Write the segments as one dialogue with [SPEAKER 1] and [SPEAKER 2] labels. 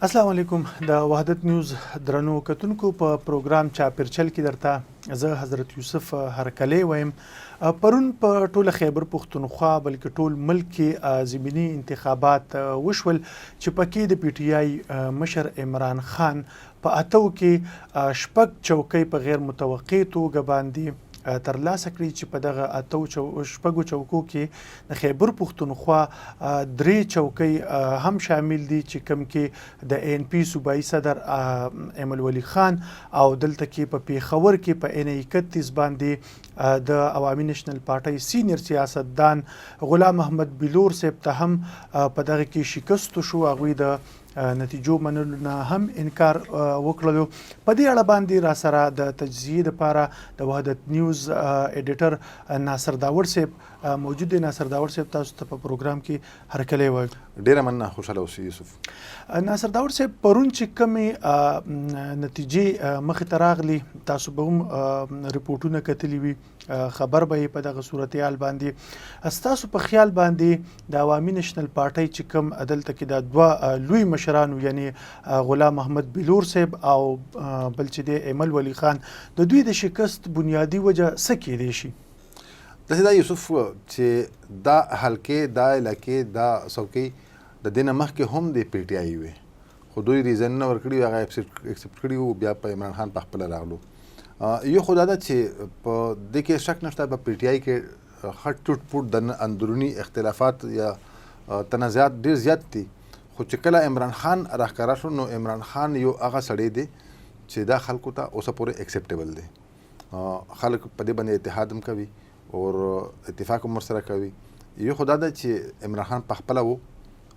[SPEAKER 1] السلام علیکم. د وحدت نیوز درنو کتونکو په پروګرام چاپیرچل کې درته زه حضرت یوسف هرکلی وایم. پرون په ټوله خیبر پښتونخوا بلکې ټول ملک کې ضمني انتخابات وشول چې پکې د پی ټی آی مشر عمران خان په اتو کې شپږ چوکۍ په غیر متوقع توګه باندې ترلاسه کړي چې په دغه اتو شپږو چوکو کې د خیبر پښتونخوا درې چوکۍ هم شامل دي چې کوم کې د ان پی صوبایي صدر ایمل ولی خان او دلته کې په پیښور کې په ان 31 باندې د عوامي نېشنل پارټۍ سینیر سیاستدان غلام محمد بلور صاحب ته هم په دغه کې شکست شو. هغوی د نتیجو منلو نه هم انکار وکړلو. په دې اړه باندې را سره د تجزیې لپاره د وحدت نیوز ایډیټر ناصر داور صاحب موجود دی. ناصر داور صاحب تاسو ته په پروګرام کې هرکلی وایم.
[SPEAKER 2] ډیره مننه، خوشحاله اوسئ یوسف.
[SPEAKER 1] ناصر داور صاحب پرون چې کومې نتیجې مخې ته راغلي تاسو به هم ریپورټونه کتلي وي، خبر به یې په دغه صورتحال باندې. ستاسو په خیال باندې د عوامي نېشنل پارټۍ چې کوم دلته کې د دوه لوی مشرانو یعنی غلام محمد بلور صاحب او بل چې دی ایمل ولی خان د دوی د شکست بنیادی وجه څه کیدی شي؟
[SPEAKER 2] داسې دا یوسف چې دا حلقې دا علاقې دا څوکۍ د دې نه مخکې هم د پی ټی آی وي، خو دوی ریزنونه ورکړي وي، هغه اکسپټ کړي وو، بیا په عمران خان په خپله راغلو. یو خو دا ده چې په دې کې شک نشته په پی ټی آی کې خټ ټوټ پوټ د اندروني اختلافات یا تنازعات ډېر زیات دي، خو چې کله عمران خان راښکاره شو نو عمران خان یو هغه سړی دی چې دا خلکو ته اوسه پورې اکسپټیبل دی. خلک په دې باندې اتحاد هم کوي او اتفاق هم ورسره کوي. یو خو دا ده چې عمران خان په خپله و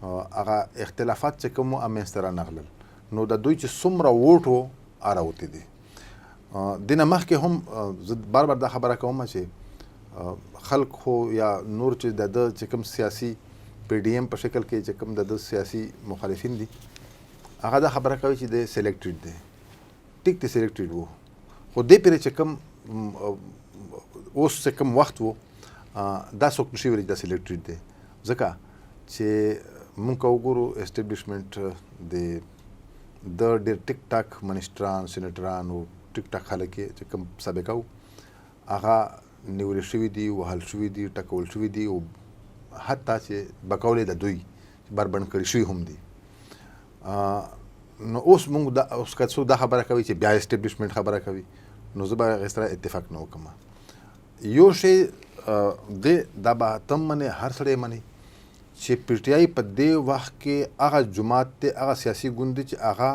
[SPEAKER 2] هغه اختلافات چې کوم وو منځته رانغلل، نو د دوی چې څومره ووټ و راوتې دي. دې نه مخکې هم زه بار بار دا خبره کوم چې خلک خو یا نور چې د ده چې کوم سیاسي پی ډي ایم په شکل کې چې کوم د ده سیاسي مخالفین دي هغه دا خبره کوي چې دی سلیکټډ دی. ټیک دی سلیکټډ وو، خو دې پرې چې کوم اوس چې کوم وخت وو دا څوک نشي ویلی دا سلیکټډ دی، ځکه چې مونږ که وګورو اسټبلیشمنټ د ډېر ټیک ټاک منسټران سینیټران او ټیک ټاک خلک چې کوم سابقه وو هغه نیول شوي دي، وهل شوي دي، ټکول شوي دي او حتی چې بقول د دوی بربنډ کړي شوي هم دي. نو اوس مونږ دا اوس که څوک دا خبره کوي چې بیا اسټبلیشمنټ خبره کوي نو زه به هغې سره اتفاق نه وکړم. یو شی دی دا به تم منې هر سړی منې چې پی ټی آی په دې وخت کې هغه جماعت دی هغه سیاسي ګوند دی چې هغه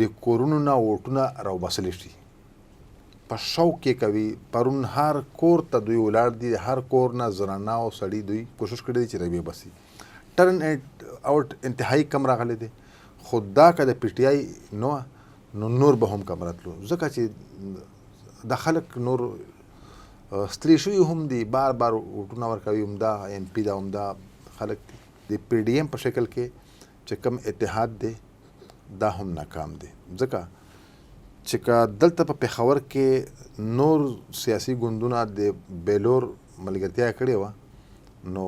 [SPEAKER 2] د کورونو نه ووټونه راوباسلی شي، په شوق کې کوي. پرون هر کور ته دوی ولاړ دي، هر کور نه زنانه او سړي دوی کوشش کړی دی چې راویې باسي. ټرن آوټ انتهایی کم راغلی دی، خو دا که د پی ټی آی نه وه نو نور به هم کم راتلو، ځکه چې د خلک نور ستړي شوي هم دي، بار بار ووټونه ورکوي، همدا ایم پي دا همدا خلک دي. د پی ډي ایم په شکل کې چې کوم اتحاد دی دا هم ناکام دی، ځکه چې که دلته په پېښور کې نور سیاسي ګوندونه د بیلور ملګرتیا کړې وه نو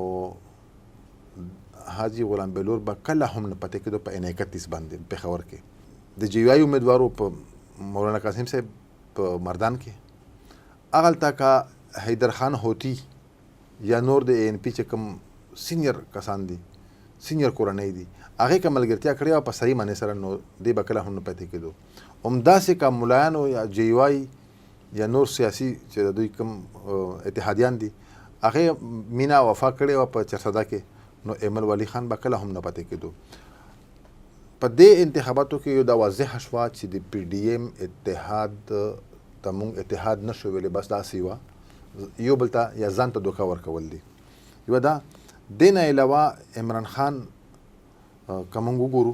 [SPEAKER 2] حاجي غلام بیلور به کله هم نه پاتې کېدو په ان 31 باندې پېښور کې. د جی یو آی امیدوارو په مولانا قاسم صاحب په مردان کې هغلته که حیدر خان هوتي یا نور د ان پی چې کوم سینیر کسان دي، سینیر کورنۍ دي، هغې که ملګرتیا کړې وه په صحیح معنی سره نو دې به کله هم نه پاتې کېدو. همداسې که ملایانو یا جی یو آی یا نور سیاسي چې د دوی کوم اتحادیان دي هغې مینا وفا کړې وه په چرسده کې نو ایمل ولی خان به کله هم نه پاتې کېدو. په دې انتخاباتو کې یو دا واضحه شوه چې د پی ډي ایم اتحاد ته مونږ اتحاد نه شو ویلی، بس داسې وه یو بل ته یا ځان ته دوکه ورکول دي. یوه دا دې نه علاوه عمران خان که مونږ وګورو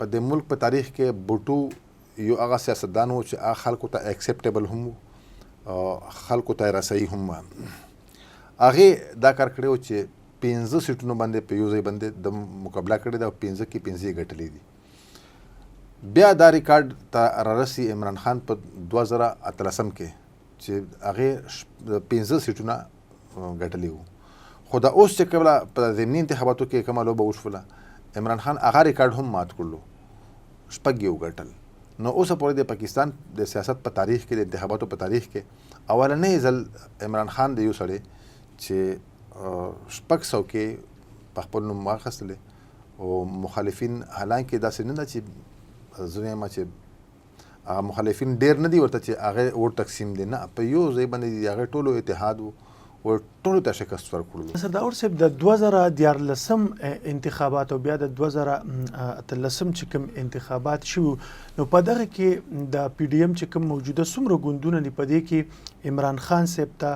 [SPEAKER 2] په د ملک په تاریخ کې بوټو یو هغه سیاستدان و چې هغه خلکو ته اکسپټیبل هم و، خلکو ته رسایي هم وه. هغې دا کار کړی و چې 15 سیټونو باندې په یو ځای باندې د مقابله کړې ده او 15 کې 15 یې ګټلې دي. بیا دا ریکارډ ته رارسي عمران خان په 2013 کې چې هغې 15 سیټونه ګټلې وو. خو دا اوس چې کومه په ضمني انتخاباتو کې کومه لوبه وشوله عمران خان هغه ریکارډ هم مات کړلو، 6 یې وګټل. نو اوسه پورې د پاکستان د سیاست په تاریخ کې، د انتخاباتو په تاریخ کې اولنی ځل عمران خان د یو سړی چې 600 کې په خپل نوم واخیستلی او مخالفین، حالانکې داسې نه ده چې زه وایم چې هغه مخالفین ډېر نه دي ورته چې هغه ووټ تقسیم دی، نه، په یو ځای باندې د هغې ټولو اتحاد و او ټولو ته شکست ورکړلو.
[SPEAKER 1] سردار صاحب د 2014 انتخابات او بیا د 2013 چې کوم انتخابات شو، نو په دغه کې د پی ډی ایم چې کوم موجوده څومره ګوندونه دي، په دې کې عمران خان صاحب ته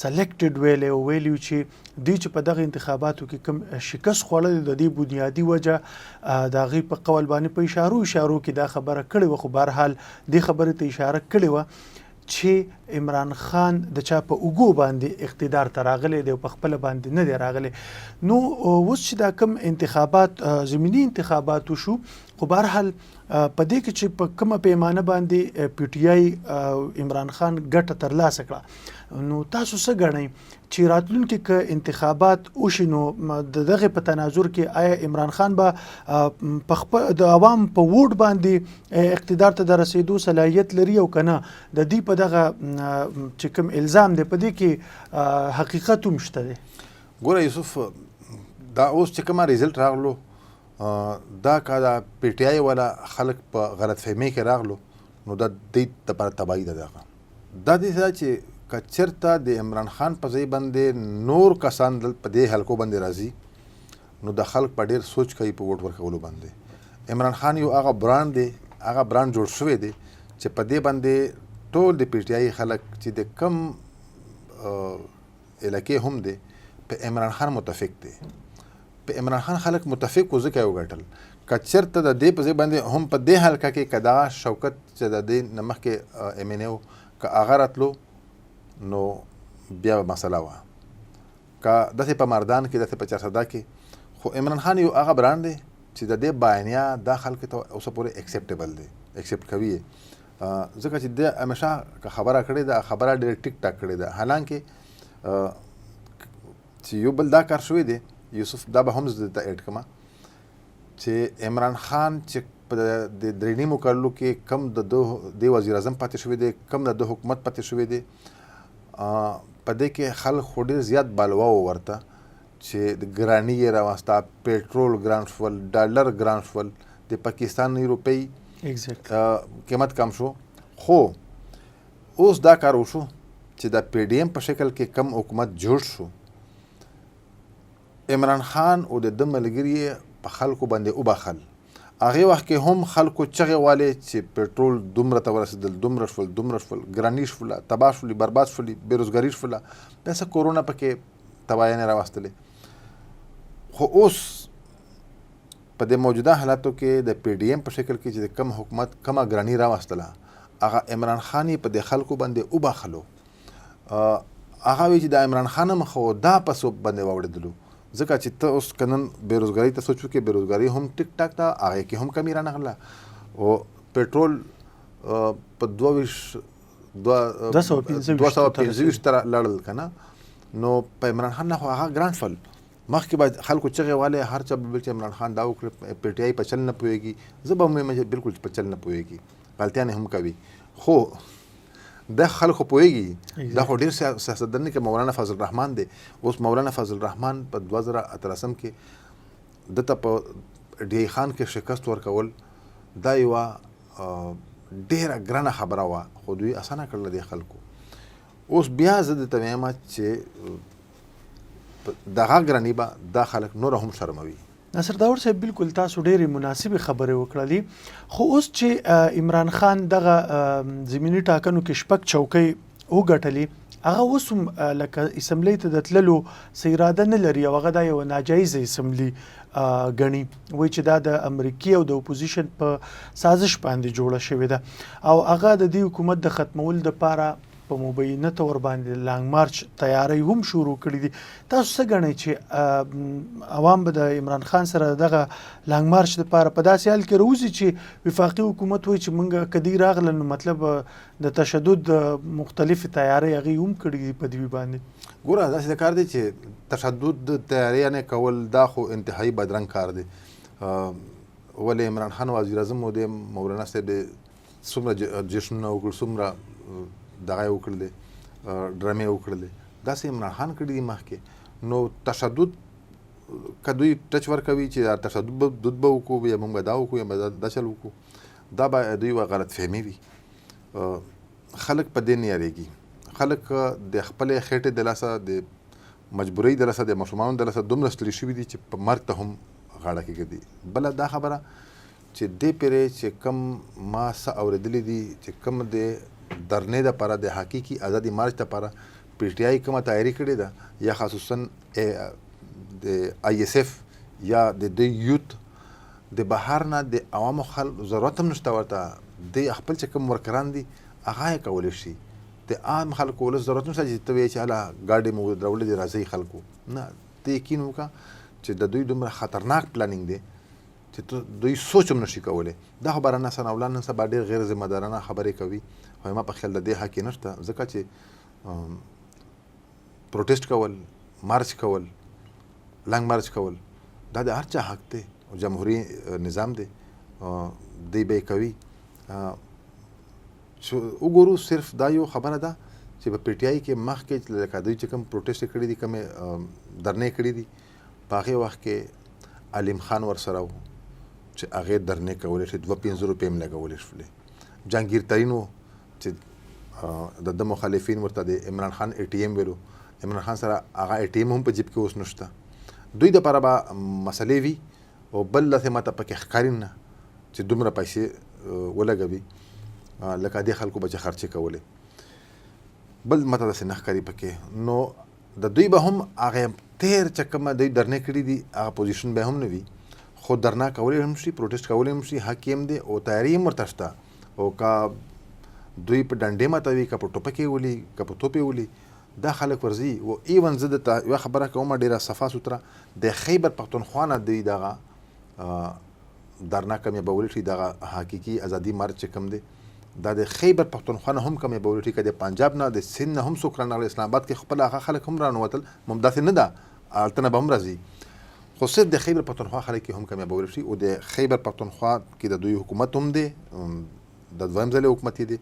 [SPEAKER 1] سلیکټډ ویلیو چې دوی چې په دغه انتخاباتو کې کوم شکست خوړلی، د دې بنیادي وجه د هغې په قول باندې په اشارو کې دا خبره کړې وه، خو بهرحال دې خبرې ته اشاره کړې وه چې عمران خان د چا په اوږو باندې اقتدار ته راغلی دی او په خپله باندې نه دی راغلی. نو اوس چې دا کوم انتخابات ضمني انتخابات وشو، خو بهرحال په دې کې چې په کومه پیمانه باندې پی ټی آی عمران خان ګټه ترلاسه کړه، نو تاسو څه ګڼئ چې راتلونکي که انتخابات وشي نو د دغه په تناظر کې آیا عمران خان به د عوام په ووټ باندې اقتدار ته د رسیدو صلاحیت لري او که نه؟ د دې په دغه چې کوم الزام دی په دې کې حقیقت هم شته دی؟
[SPEAKER 2] ګوره یوسف، دا اوس چې کومه ریزلټ راغلو، دا که د پی ټی آی والا خلک په غلط فهمۍ کې راغلو، نو دا دوی لپاره تباهي ده. دا داسې ده چې که چېرته د عمران خان په ځای باندې نور کسان په دې حلقو باندې راځي، نو د خلک په ډېر سوچ کوي په ووټ ورکولو باندې. عمران خان یو هغه برانډ دی، هغه برانډ جوړ شوی دی چې په دې باندې ټول د پی ټی آی خلک چې د کم علاقې هم دی په عمران خان متفق دی. په عمران خان خلک متفق و ځکه یې وګټل. که چېرته د دې په ځای باندې هم په دې حلقه کې که دغه شوکت چې د دې نه مخکې ایم این اے و که هغه راتلو، نو بیا به مسله وه. که داسې په مردان کې، داسې په چارسده کې، خو عمران خان یو هغه برانډ دی چې د دې بیانیه دا خلکو ته اوسه پورې اکسپټیبل دی، اکسپټ کوي یې، ځکه چې د همیشه که خبره کړې ده، خبره ډېر ټیک ټاک کړې ده. حالانکې چې یو بل دا کار شوی دی یوسف، دا به هم زه ته ایډ کړم چې عمران خان چې په د درې نیمو کالو کې کم د دې وزیر اعظم پاتې شوی دی، کم د حکومت پاتې شوی دی، په دې کې خلک خو ډېر زیات بالوا و ورته چې د ګراني یې راوسته، پیټرول ګران شول، ډالر ګران شول، د پاکستان روپۍ قیمت کم شو. خو اوس دا کار وشو چې د پی ډی ایم په شکل کې کم حکومت جوړ شو، عمران خان او د ده ملګري په خلکو باندې وبخل. هغې وخت کې هم خلکو چغې والې چې پیټرول دومره ته ورسېدل، دومره شول، ګراني شوله، تباه شولې، برباد شولې، بېروزګاري شوله، بیا څه کورونا پکې تباهیانې راوستلې. خو اوس په دې موجوده حالاتو کې د پی ډی ایم په شکل کې چې د کم حکومت کمه ګراني راوستله، هغه عمران خان یې په دې خلکو باندې وبخلو. هغه وایي چې د عمران خان هم خو دا په سوب باندې واوړېدلو، ځکه چې ته اوس که نن بېروزګارۍ ته سوچ وکړې، بېروزګاري هم ټیک ټاک ده، هغې کې هم کمي رانغله، او پیټرول په 225 ته لړل که نه، نو په عمران خان نه خو هغه ګران شول. مخکې به خلکو چغې والې، هر چا به چې عمران خان دا وکړي، پی ټی آی په چل نه پوهېږي. زه به هم وایم چې بلکل په چل نه پوهېږي، غلطیانې هم کوي، خو دا خلکو پوهېږي. دا خو ډېر سیاستدان کې مولانا فضل الرحمن دی. اوس مولانا فضل الرحمن په 2018 کې دته په ډی ای خان کې شکست ورکول، دا یوه ډېره ګرانه خبره وه، خو دوی اسانه کړله دې خلکو. اوس بیا زه درته وایم چې دغه ګراني به دا خلک نور هم شرموي.
[SPEAKER 1] ناصر داور صاحب، بالکل تاسو ډېرې مناسبې خبرې وکړلې، خو اوس چې عمران خان دغه زمیني ټاکنو کې 6 چوکۍ وګټلې، هغه اوس هم لکه اسمبلۍ ته د تللو څه اراده نه لري او هغه دا یوه ناجایزه اسمبلي ګڼي، وایي چې دا د امریکې او د اپوزیشن په سازش باندې جوړه شوې ده او هغه د دې حکومت د ختمولو دپاره په مبینه طور باندې لانګ مارچ تیاری هم شروع کړي دي. تاسو څه ګڼئ چې عوام به د عمران خان سره دغه لانګ مارچ لپاره په داسې حال کې راوځي چې وفاقي حکومت وایي چې موږ کدی راغله، نو مطلب د تشدد مختلفې تیاری هغې هم کړي دي په دوی باندې؟
[SPEAKER 2] ګوره داسې کار دی چې تشدد تیاریانې کول دا خو انتهایي بدرنګ کار دی. ولې عمران خان وزیر اعظم و دی مولانا صاحب دی څومره جشنونه وکړل، څومره دغه یې وکړلې ډرامې وکړلې، داسې عمران خان کړي دي مخکې. نو تشدد که دوی ټچ ورکوي چې تشدد دود به وکړو یا موږ به دا وکړو یا به دا چل وکړو، دا به دوی یوه غلط فهمي وي. خلک په دې نه یارېږي، خلک د خپلې خېټې د لاسه د مجبورۍ د لاسه د ماشومانو د لاسه دومره ستړي شوي دي چې په مرګ ته هم غاړه کېږدي. بله دا خبره چې دې پیرې چې کم ما څه اورېدلي دي چې کم د درنې دپاره د حقیقي ازادي مارچ دپاره پی ټي آی کومه تیاري کړې ده یا خصوصا د آی ایس اف یا د دوی یوت د بهر نه د عوامو ضرورت هم نشته ورته، د خپل چې کوم ورکران دي هغه یې کولی شي. د عام خلکو ولس ضرورت نشته چې ته وایې چې هله ګاډې مو درولې دي راځئ خلکو، نه. ته یقین وکړه چې د دوی دومره خطرناک پلانینګ دی چې دوی سوچ هم نشي کولی. دا خبره نه ثناءالله نن سبا ډېر غیر ذمه دارانه خبرې کوي، خو ما په خیال د دې حق یې نشته، ځکه چې پروټیسټ کول، مارچ کول، لنګ مارچ کول دا د هر چا حق دی، جمهوري نظام دی، دی به یې کوي. وګورو صرف دا یو خبره ده چې په پی ټي آی کې مخکې لکه دوی چې کوم پروټیسټ کړي دي، کومې درنې کړي دي، په هغې وخت کې علیم خان ورسره و چې هغې درنې کولی شي، 250 روپۍ هم لګولی شولې. جهانګیر ترین و چې د ده مخالفین ورته د عمران خان اے ټي ایم ویلو، عمران خان سره هغه اے ټي ایم هم په جیب کې اوس نشته. دوی دپاره به مسلې وي او بل داسې ماته پکې ښکاري نه چې دومره پیسې ولګوي لکه دې خلکو به چې خرچې کولې، بل ماته داسې نه ښکاري پکې. نو د دوی به هم هغه تیر چې کومه دوی درنې کړي دي هغه پوزیشن به هم نه وي، خو درنا کولی هم شي، پروټیسټ کولی هم شي، حق یې هم دی او تیاري هم ورته شته. او که دوی په ډنډې ماتوي، که په ټوپکې ولي، که په توپې ولي، دا خلک ورځي. او ایون زه درته یوه خبره کوم ډېره صفا سوتره، د خیبر پښتونخوا نه دوی دغه درنا کامیابولی شي، دغه حقیقي ازادي مارچ چې کوم دی دا د خیبر پښتونخوا نه هم کامیابولی شي، که د پنجاب نه د سند نه هم څوک رانغلل، اسلام آباد کې خپل هغه خلک هم رانوتل، داسې نه ده هلته نه به هم راځي، خو صرف د خیبر پښتونخوا خلک هم کامیابولی شي. او د خیبر پښتونخوا کې د دوی حکومت هم دی، د دویم ځلې حکومت یې دی،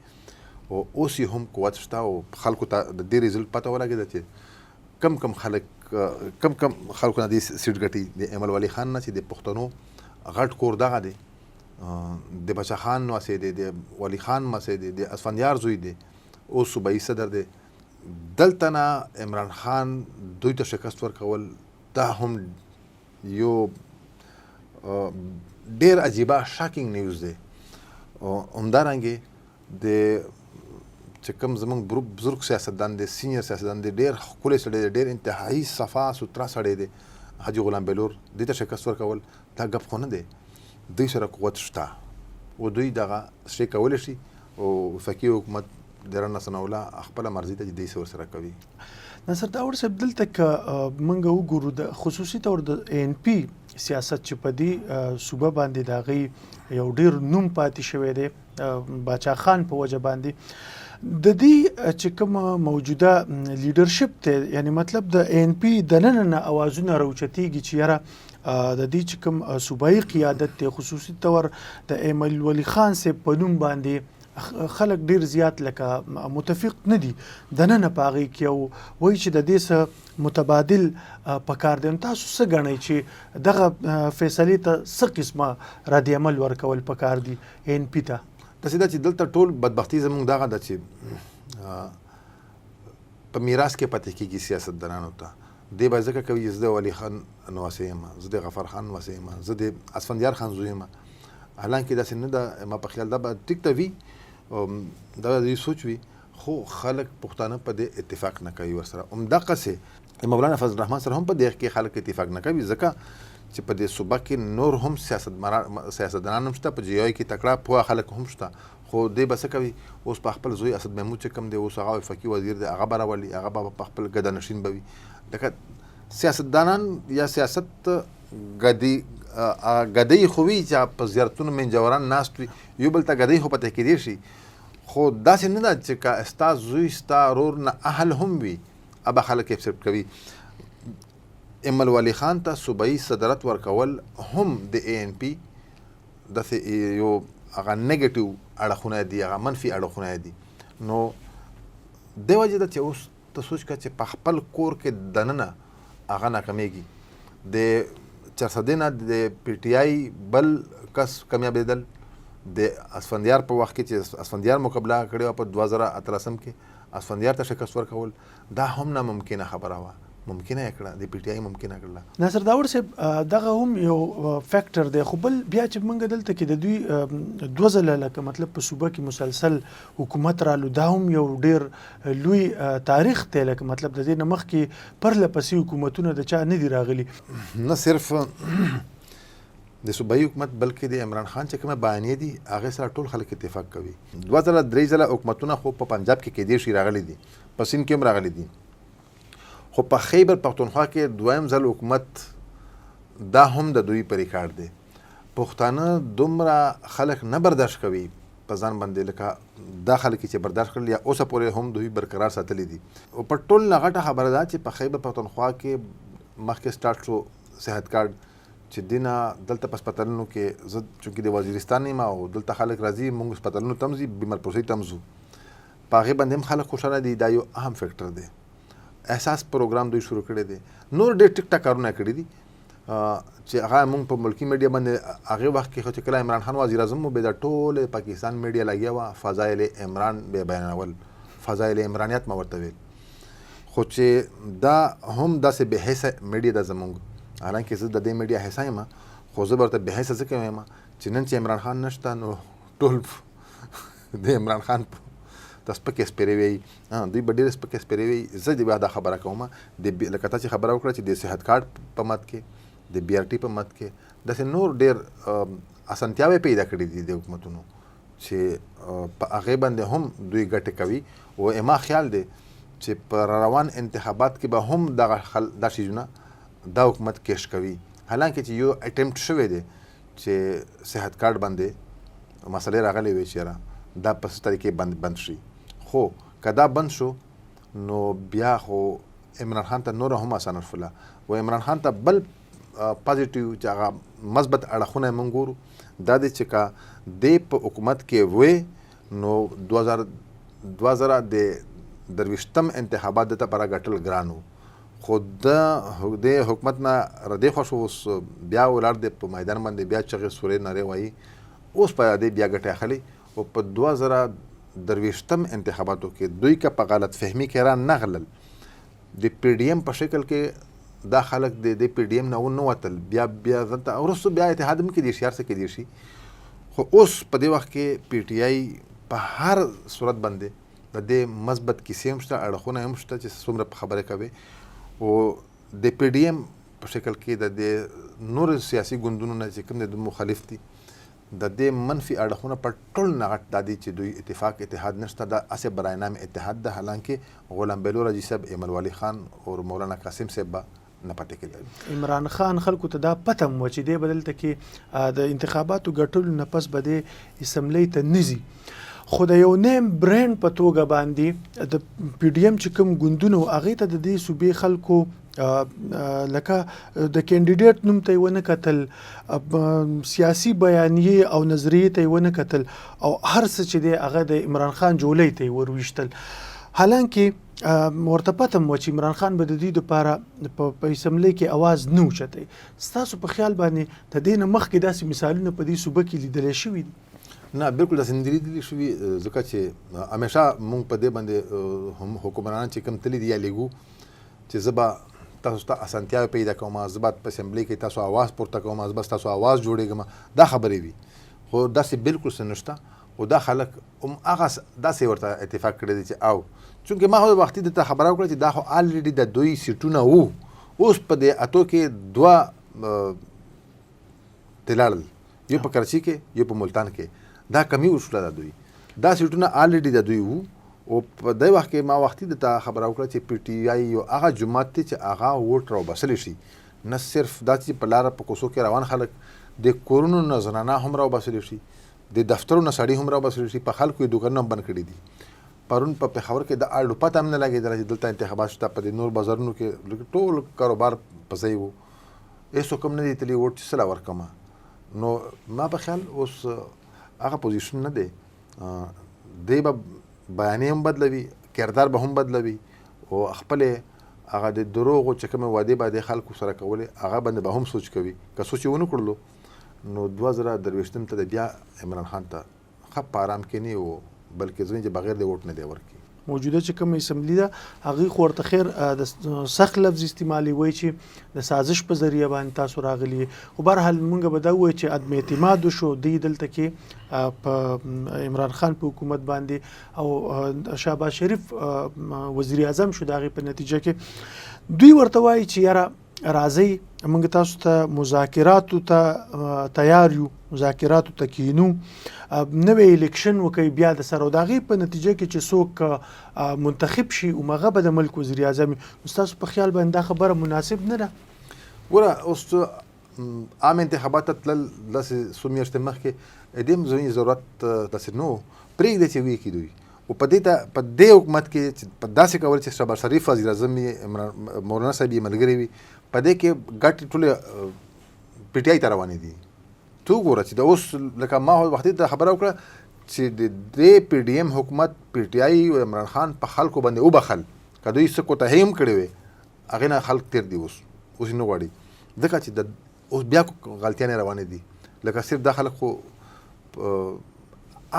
[SPEAKER 2] او اوس یې هم قوت شته او خلکو ته د دې ریزلټ پته ولګېده چې کم خلک خلکو نه دې سیټ ګټي. د ایمل ولي خان نه چې د پښتنو غټ کور دغه دی، د بچه خان مسې دی، د ولی خان مسې دی، د اسفندیار زوی دی، اوس صوبایي صدر دی. دلته نه عمران خان دوی ته شکست ورکول دا هم یو ډېر عجیبه شاکینګ نیوز دی. همدارنګې د چې کوم زموږ بزرګ سیاستدان دی، سینیر سیاستدان دی، ډېر ښکلی سړی دی، ډېر انتهایي صفا سوتره سړی دی، حاجي غلام بهلور، دوی ته شکست ورکول دا ګپ خو نه دی. دوی سره قوت شته او دوی دغه شی کولی شي. او وفاقي حکومت د رڼا ثناءالله خپله مرضي ته چې دوی څه ورسره کوي.
[SPEAKER 1] ناصر داور صاحب، دلته که موږ وګورو د خصوصي طور د ان پی سیاست چې په دې صوبه باندې د هغې یو ډېر نوم پاتې شوی دی باچا خان په وجه باندې، د دې چې کوم موجوده لیډرشپ دی، یعنی مطلب د ان پی د ننه نه اوازونه راوچتېږي چې یاره د دې چې کوم صوبایي قیادت دی خصوصي طور د ایمل ولی خان صاحب په نوم باندې خلک ډیر زیات لکه متفق نه دي دننه په هغې کې، او وایي چې د دې څه متبادل پکار دی. تاسو څه ګڼئ چې دغه فیصلې ته څه قسمه رد عمل ورکول پکار دي ان پي ته؟
[SPEAKER 2] داسې ده چې دلته ټول بدبختي زموږ دغه ده چې په میراث کې پاتې کېږي سیاستدانانو ته. دی به ځکه کوي زه د ولی خان نواسې یم، زه د غفر خان نواسې یم، زه د اسفندیار خان زوی یم، حالانکې داسې نه ده. ما په خیال دا به ټیک ته وي، دا به دوی سوچ وي، خو خلک پښتانه په دې اتفاق نه کوي ورسره. همدقسې مولانا فضل الرحمن سره هم په دې کې خلک اتفاق نه کوي، ځکه چې په دې صوبه کې نور هم سیاستدانان هم شته، په جی آی کې تکړه پوهه خلک هم شته، خو دی به څه کوي اوس په خپل زوی اسد محمود چې کوم دی اوس هغه وفاقي وزیر دی، هغه به راولي، هغه به په خپل ګده نشین به وي. لکه سیاستدانان یا سیاست ګدۍ خو وي چې په زیارتونو منجوران ناست وي، یو بل ته ګدۍ خو پته کېدی شي، خو داسې نه ده چې که ستا زوی ستا ورور نه اهل هم وي هغه خلک اکسپټ کوي. ایمل ولی خان ته صوبایي صدرت ورکول هم د ANP داسې یو هغه نیګیټیو اړخونه دي، هغه منفي اړخونه دي. نو دې وجې ده چې اوس ته سوچ کړه چې په خپل کور کې دننه هغه ناکامیږي. د چرسدې نه د PTI بل کس کامیابېدل، د اسفندیار په وخت کې چې اسفندیار مقابله کړې وه په 2018 کې اسفندیار ته شکست ورکول، دا هم ناممکنه خبره وه. ممکنه یې کړه، د PTI ممکنه کړله.
[SPEAKER 1] ناصر داور صاحب دغه هم یو فیکټر دی، خو بل بیا چې موږ دلته کې د دوی 2 ځله لکه مطلب په صوبه کې مسلسل حکومت رالو، دا هم یو ډېر لوی تاریخ دی. لکه مطلب د دې نه مخکې پرله پسې حکومتونه د چا نه دي راغلي،
[SPEAKER 2] نه صرف د صوبایي حکومت بلکې د عمران خان چې کومه بیانیې دي هغې سره ټول خلک اتفاق کوي. 2 ځله 3 ځله حکومتونه خو په پنجاب کې کېدای شي راغلي دي، په سیند کې هم راغلي دي، خو په خیبر پښتونخوا کې 2یم ځل حکومت دا هم د دوی په ریکارډ دی. پښتانه دومره خلک نه برداشت کوي په ځان باندې لکه دا خلک چې برداشت کړل یا اوسه پورې هم دوی برقرار ساتلی دي. او په ټول نه غټه خبره ده چې په خیبر پښتونخوا کې مخکې سټارټ شو صحت کارډ، چې دینه دلته په هسپتالونو کې زه چونکې د وزیرستان یم او دلته خلک راځي، موږ هسپتالونو ته هم ځي، بیمارپرسۍ ته هم ځو، په هغې باندې هم خلک خوشحاله دي. دا یو اهم فیکټر دی. احساس پروګرام دوی شروع کړی دی. نور ډېر ټیک ټاک کارونه کړي دي چې هغه موږ په ملکي میډیا باندې هغې وخت کې چې کله عمران خان وزیر اعظم و، بیا د ټول پاکستان میډیا لګیا وه، فضایل عمران به بیانول، فضایل عمرانیت ما ورته ویل. خو چې دا هم داسې بې حیثه میډیا ده زموږ، حالانکې زه د دې میډیا حیثه یم، خو زه به ورته بې حیثه ځکه وایم چې نن چې عمران خان نشته نو ټول د عمران خان د سپکې سپېرې وایي، دوی به ډېرې سپکې سپېرې وایي. زه د بیا دا خبره کوم لکه تا چې خبره وکړه چې د صحت کارډ په مد کې، د BRT په مد کې داسې نور ډېر اسانتیاوې پیدا کړي دي د حکومتونو چې په هغې باندې هم دوی ګټې کوي. او اما خیال دی چې په روان انتخابات کې به هم دا شیزونه دا حکومت کیش کوي، حالانکې چې یو اټمپټ شوی دی چې صحت کارډ باندې مسلې راغلې وي چې دا په څه طریقې بند شي. خو که دا بند شو نو بیا خو عمران خان ته نور هم اسانه شوله. و عمران خان ته بل پازیټیو چې هغه مثبت اړخونه یې موږ ګورو، دا دی چې که دی په حکومت کې وی نو 2023 انتخابات د ته پره ګټل ګران و، خو د حکومت نه ردې خوښ اوس بیا ولاړ دی په میدان باندې، بیا چغې سورې نارې وایي، اوس په دې بیا ګټې اخلي. او په 2023 انتخاباتو کې دوی که په غلط فهمي کې را نغلل، د PDM په شکل کې دا خلک د PDM نه ونوتل، بیا دلته وروسته بیا اتحاد هم کېدای شي، هر څه کېدای شي. خو اوس په دې وخت کې PTI په هر صورت باندې د دې مثبت کیسې هم شته، اړخونه هم شته چې څومره په خبرې کوي. او د PDM په شکل کې د دې نور سیاسي ګوندونو نه چې کوم د مخالف دي، د دې منفي اړخونه په ټول نه غټ دا دي چې دوی اتحاد نشته، دا هسې برای نام اتحاد ده. حالانکې غلام بیلور حاجي صاحب، ایمل ولی خان او مولانا قاسم صاحب به نه پټې کېدل.
[SPEAKER 1] عمران خان خلکو ته دا پته هم وه چې دی به دلته کې د انتخاباتو ګټلو نه پس به دی اسمبلۍ ته نه ځي، خو د یو نیم برینډ په توګه باندې د PDM چې کوم ګوندونه هغې ته د دې صوبې خلکو لکه د کینډیډیټ نوم ته یې ونه کتل، سیاسي بیانیې او نظریې ته یې ونه کتل، او هر څه چې دی هغه د عمران خان جولۍ ته یې ورویشتل. حالانکې ورته پته هم وه چې عمران خان به د دوی دپاره په اسمبلۍ کې اواز نه اوچتوي. ستاسو په خیال باندې د دې نه مخکې داسې مثالونه په دې صوبه کې لیدلی شوي دي؟
[SPEAKER 2] نه، بالکل داسې نه دي لیدلي شوي، ځکه چې همیشه موږ په دې باندې هم حکمرانان چې کوم تللي دي یا لیږو چې زه به تاسو ته اسانتیاوې پیدا کوم، زه به په اسمبلۍ کې تاسو اواز پورته کوم، زه به ستاسو اواز جوړېږم، دا خبرې وي. خو داسې بالکل څه نشته. او دا خلک هم هغه داسې ورته اتفاق کړی دی چې او چونکې ما خو وختي درته خبره وکړه چې دا خو الریډي د دوی سیټونه وو، اوس په دې اتو کې 2 تلاړل، یو په کراچۍ کې یو په ملتان کې، دا کمی وشوله د دوی، دا سیټونه الریډي د دوی وو. او په دې وخت کې ما وختي درته خبره وکړه چې PTI یو هغه جماعت دی چې هغه ووټ راوباسلی شي، نه صرف دا چې په لاره په کوڅو کې روان خلک، د کورونو نه زنانه هم راوباسلی شي، د دفترونو سړي هم راوباسلی شي، په خلکو یې دوکانونه هم بند کړي دي. پرون په پېښور کې د اړو پته هم نه لګېدله چې دلته انتخابات شته. په دې نور بازارونو کې ټول کاروبار په ځای و، هېڅوک هم نه دی تللي ووټ چې څه له ورکړمه. نو ما په خیال اوس هغه پوزیشن نه دی. دی به بیانې هم بدلوي، کردار به هم بدلوي او خپلې هغه د دروغو چې کومې وعدې به د خلکو سره کولې هغه باندې به هم سوچ کوي. که سوچ یې ونه کړلو نو 2023 ته د بیا عمران خان ته ښه په آرام کښېني او بلکې ځینې چې بغیر د ووټ نه دی ورکړي.
[SPEAKER 1] موجوده چې کوم اسمبلی ده هغې خو ورته خیر د سخت لفظ استعمالي وایي چې د سازش په ذریعه باندې تاسو راغلي. خو بهرحال مونږ به دا ووایو چې عدم اعتماد وشو دی دلته کې په عمران خان په حکومت باندې او شهباز شریف وزیر اعظم شو. د هغې په نتیجه کې دوی ورته وایي چې یاره راځئ موږ تاسو ته مذاکراتو ته تیار یو، مذاکراتو ته کینو، نوی الیکشن وکړي بیا د سره. او د هغې په نتیجه کې چې څوک منتخب شي هغه به د ملک وزیر اعظم وي. ستاسو په خیال باندې دا خبره مناسب نه ده؟
[SPEAKER 2] ګوره اوس عام انتخابات ته تلل داسې څو میاشتې مخکې د دې هم ضرورت داسې نه و. پرېږدئ چې ویې کړي دوی. او په دې حکومت کې په داسې کول چې شهباز شریف وزیر اعظم وي، مولانا صاحب یې ملګري وي، په دې کې ګټې ټولې پی ټي آی ته روانې دي. تو ګوره چې د اوس لکه ما وختي ته خبره وکړه چې د دې پی ډي ایم حکومت پی ټي آی او عمران خان په خلکو باندې وبخل، که دوی څه کوتاهۍ هم کړې وې هغې نه خلک تېر دي. اوس یې نه غواړي ځکه چې اوس بیا غلطیانې روانې دي. لکه صرف دا خلک خو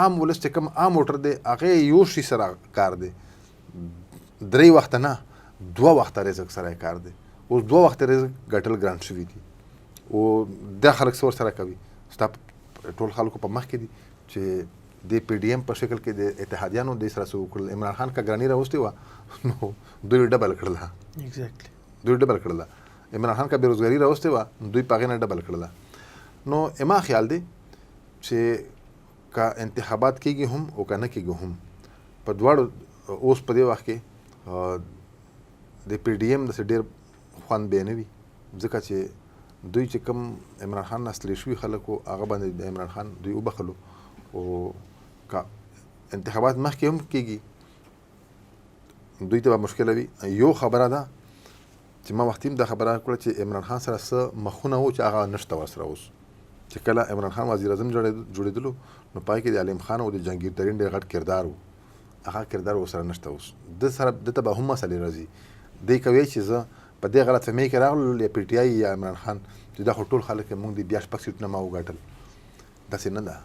[SPEAKER 2] عام ولس چې کوم عام ووټر دی هغې یو شي سره کار دی، 3 وخته نه 2 وخته رزق سره کار دی. اوس 2 وخته رزق ګټل ګران شوي دي او دا خلک څه ورسره کوي؟ ستا ټول خلکو په مخ کې دي چې د پی ډي ایم په شکل کې د اتحادیانو د سره څه وکړل. عمران خان که ګراني راوستې وه نو دوی ډبل کړله. دوی ډبل کړله. عمران خان که بېروزګاري راوستې وه دوی په هغې نه ډبل کړله. نو اما خیال دی چې که انتخابات کېږي هم او که نه کېږي هم په دواړو اوس په دې وخت کې د پی ډي ایم داسې ډېر خوند بیا نه وي، ځکه چې دوی چې کوم عمران خان اصلي شوي خلک وو هغه باندې د عمران خان دوی وبخلو. او که انتخابات مخکې هم کېږي دوی ته به مشکله وي. یو خبره ده چې ما وختي هم دا خبره کړه چې عمران خان سره څه مخونه وو چې هغه نشته ورسره. اوس چې کله عمران خان وزیر اعظم جوړېدلو نو پای کې د علیم خان او د جهانګیر ترین ډېر غټ کردار و، هغه کردار ورسره نشته. اوس دته به هم مسلې راځي. دی کوي چې زه په دې غلط فهمۍ کې راغلو یا پی ټي آی یا عمران خان چې دا خو ټول خلک موږ د بیا 6 سیټونه ما وګټل. داسې نه ده.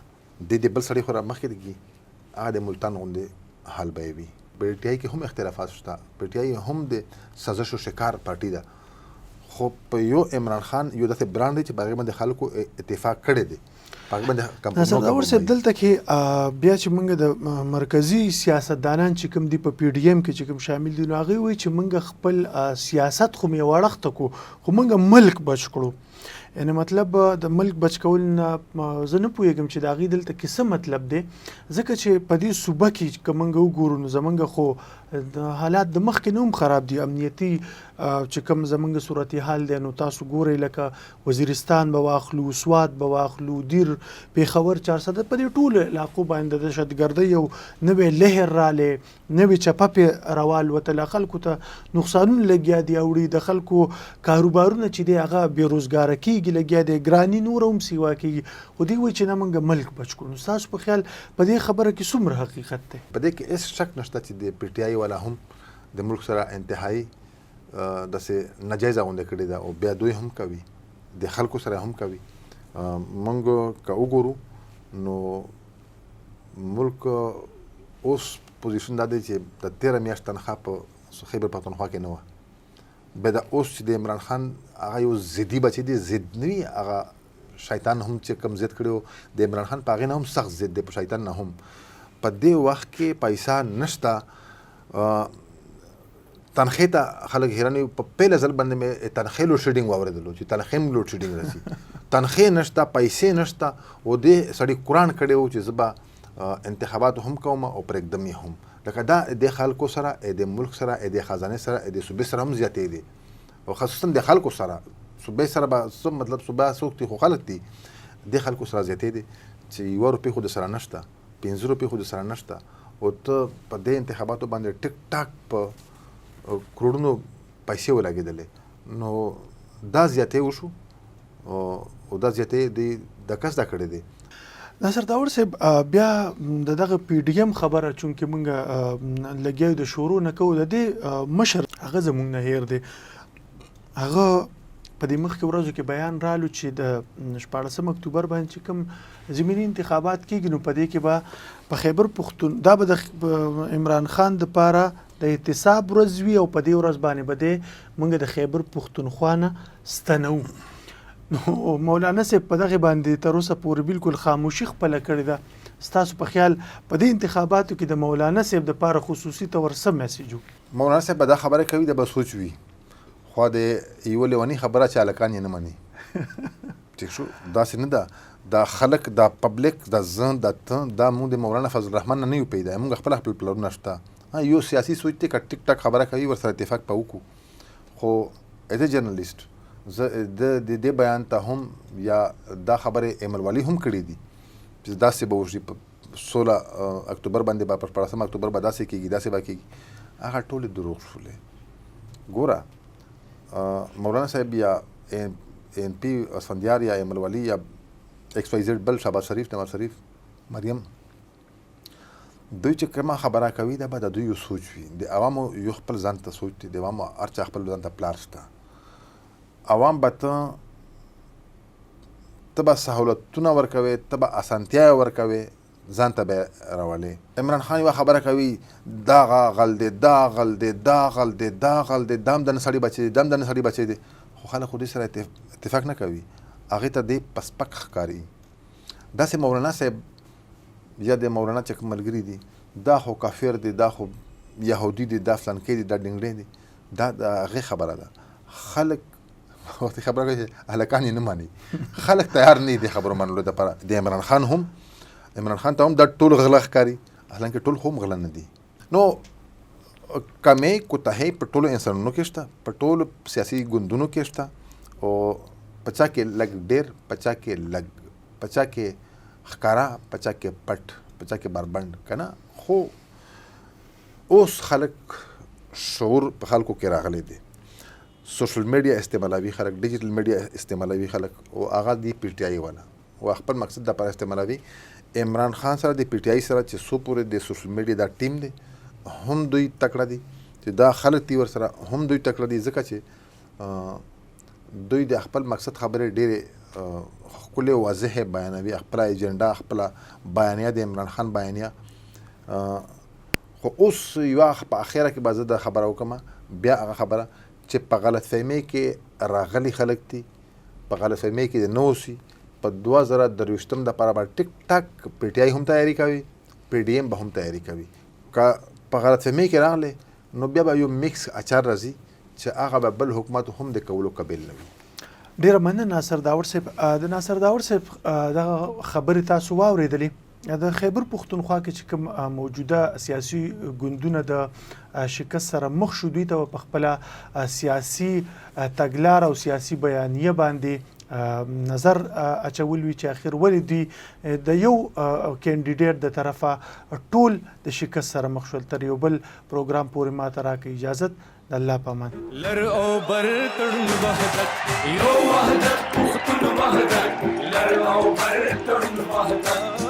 [SPEAKER 2] د بل سړي خو را مخکې کېږي هغه د ملتان غوندې حال به یې وي. پی ټي آی کې هم اختلافات شته. پی ټي آی هم د سازش و شکار پارټي ده، خو په یو عمران خان یو داسې برانډ دی چې په هغې باندې خلکو اتفاق کړی دی.
[SPEAKER 1] ناصر داور صاحب دلته کې بیا چې موږ د مرکزي سیاستدانان چې کوم دي په پی ډي ایم کې چې کوم شامل دي نو هغوی وایي چې موږ خپل سیاست خو مې وړښته کړو خو موږ ملک بچ کړو. یعنې مطلب د ملک بچ کول نه زه نه پوهېږم چې د هغې دلته کې څه مطلب دی، ځکه چې په دې صوبه کې که موږ وګورو نو زموږ خو حالات د مخکې نه هم خراب دي. امنیتي چې کوم زموږ صورتحال دی نو تاسو ګورئ لکه وزیرستان به واخلو، سوات به واخلو، دیر، پېښور، 400 په دې ټولو علاقو باندې د دهشتګردۍ یو نوی لهر رالی، نوې چپه پې راوالوتله، خلکو ته نقصانونه لګیا دي اوړي، د خلکو کاروبارونه چې دی هغه بېروزګاره کېږي، لګیا دی، ګراني نور هم سیوا کېږي. خو دوی وایي چې نه موږ ملک بچ کړو. نو ستاسو په خیال په دې خبره کې څومره حقیقت دی؟
[SPEAKER 2] په دې کې هېڅ شک نشته چې د پی ټي آی والا هم د ملک سره انتهایي داسې ناجایزه غونډه کړې ده او بیا دوی هم کوي، د خلکو سره هم کوي. موږ که وګورو نو ملک اوس پوزیشن دا دی چې د 13 میاشت تنخواه په خیبر پښتونخوا کې نه وه. بیا د اوس چې د عمران خان هغه یو ضدي بچی دی، ضد نه وي هغه شیطان هم چې کم ضد کړی و د عمران خان په هغې نه هم سخت ضد دی، په شیطان نه هم. په دې وخت کې پیسه نشته، تنخې ته خلک حیران وي. په پیله ځل باندې مې تنخې لوډ شیډینګ واورېدلو چې تنخې هم لوډ شیډینګ راځي. تنخې نشته، پیسې نشته او دې سړي قرآن کړی و چې زه به انتخاباتو هم کوم او پرېږدم یې هم. لکه دا د خلکو سره، د ملک سره، د خزانې سره، د صوبې سره هم زیاتې دي او خصوصا د خلکو سره. صوبې سره به څه مطلب صوبه څوک دي خو خلک دي، د خلکو سره زیاتې دي چې 1 روپۍ خو د سره نشته، 5 روپۍ خو د سره نشته او ته په دې انتخاباتو باندې ټیک ټاک په کروڑونو پیسې ولګېدلې نو دا زیاتې وشو او دا زیاتې د کس دا کړی دی.
[SPEAKER 1] ناصر داور صاحب بیا د دغه پی ډي ایم خبره چونکې موږ لګیاو د شروع نه کوو د دې مشر هغه زموږ نه هیر دی هغه په دې مخکې ورځو کې بیان رالو چې د 14 اکتوبر باندې چې کوم ضمني انتخابات کېږي نو په دې کې به په خیبر پښتون دا به د عمران خان دپاره د احتساب ورځ وي او په دې ورځ باندې به دې موږ د خیبر پښتونخوا نه ستنو. نو مولانا صاحب په دغه باندې تر اوسه پورې بالکل خاموشي خپله کړې ده. ستاسو په خیال په دې انتخاباتو کې د مولانا صاحب دپاره خصوصي طور څه میسیج و؟
[SPEAKER 2] مولانا صاحب به دا خبره کوي د به سوچ وي خو د یوه لیونۍ خبره چې هلکان یې نه مني. ټیک شو داسې نه ده دا خلک دا پبلک دا زه دا ته دا موږ د مولانا فضل الرحمن نه یو پیدا موږ خپل پلانونه شته یو سیاسي سوچ دی که ټیک ټاک خبره کوي ورسره اتفاق به وکړو خو ایز ا جرنالیسټ زه د دې بیان ته هم یا دا خبرې ایمل والی هم کړي دي چې داسې به وشي په 16 اکتوبر باندې به په 14 اکتوبر به داسې کېږي داسې به کېږي هغه ټولې دروغ شولې. ګوره مولانا صاحب یا ان پی اسفندیار یا ایمل والی یا ایکس وائی زیډ بل شهباز شریف نواز شریف مریم دوی چې کومه خبره کوي دا به د دوی یو سوچ وي د عوامو یو خپل ځان ته سوچ دی د عوامو هر چا خپل ځان ته پلار شته عوام به ته به سهولتونه ورکوي ته به اسانتیا ورکوي ځان ته به راولې. عمران خان یوه خبره کوي دا غل دی دا غل دی دا غل دی دا غل دی دام د نه سړي بچی دی دام د نه سړي بچی دی خو خلک خو دې سره اتفاق نه کوي هغې ته دې پسپک ښکاري. داسې مولانا صاحب یا د مولانا چې کوم ملګري دي دا خو کافر دی دا خو یهودي دی دا فلانکی دی دا ډنګړی دی دا د هغې خبره ده. خلک وقتی خبره کوي چې هلکان یې نه ماني خلک تیار نه دي خبرو منلو دپاره. د عمران خان هم عمران خان ته هم دا ټول غله ښکاري حالانکه ټول خو هم غله نه دي. نو کمې کوتاهۍ په ټولو انسانونو کې شته په ټولو سیاسي ګوندونو کې شته او په چا کې لږ ډېر په چا کې لږ په چا کې ښکاره په چا کې پټ په چا کې بربنډ که نه خو اوس خلک شعور په خلکو کې راغلی دی. سوشل میډیا استعمالوي خلک ډیجیټل میډیا استعمالوي خلک او هغه دی پی ټي آی والا او خپل مقصد دپاره استعمالوي. عمران خان سره د پی ټي آی سره چې څو پورې د سوشل میډیا دا ټیم دی هم دوی تکړه دي چې دا خلک دي ورسره هم دوی تکړه دي ځکه چې دوی د خپل مقصد خبرې ډېرې ښکلې واضح بیانوي خپله ایجنډا خپله بیانیه د عمران خان بیانیه. خو اوس یوه په اخره کې به زه د خبره وکړم بیا هغه خبره چې په غلط فهمۍ کې راغلي خلک دي په غلط فهمۍ کې د نه اوسي په 2023 دپاره به ټیک ټاک پی ټي آی هم تیاري کوي پی ډي ایم به هم تیاري کوي. که په غلط فهمۍ کې راغلی نو بیا به یو میکس اچار راځي چې هغه به بل حکومت هم د کولو قابل نه وي.
[SPEAKER 1] ډېره مننه ناصر داور صاحب. د ناصر داور صاحب دغه خبرې تاسو واورېدلې د خیبر پښتونخوا کې چې کوم موجوده سیاسي ګوندونه د شکست سره مخ شو دوی ته په خپله سیاسي تګلاره او سیاسي بیانیه باندې نظر اچول وي چې اخر ولې دوی د یو کینډیډیټ د طرفه ټول د شکست سره مخ شول. تر یو بل پروګرام پورې ماته راکړئ اجازت د الله په امان.
[SPEAKER 3] لر او بر تړون وحدت یو وحدت پښتون وحدت لر او بر تړون وحدت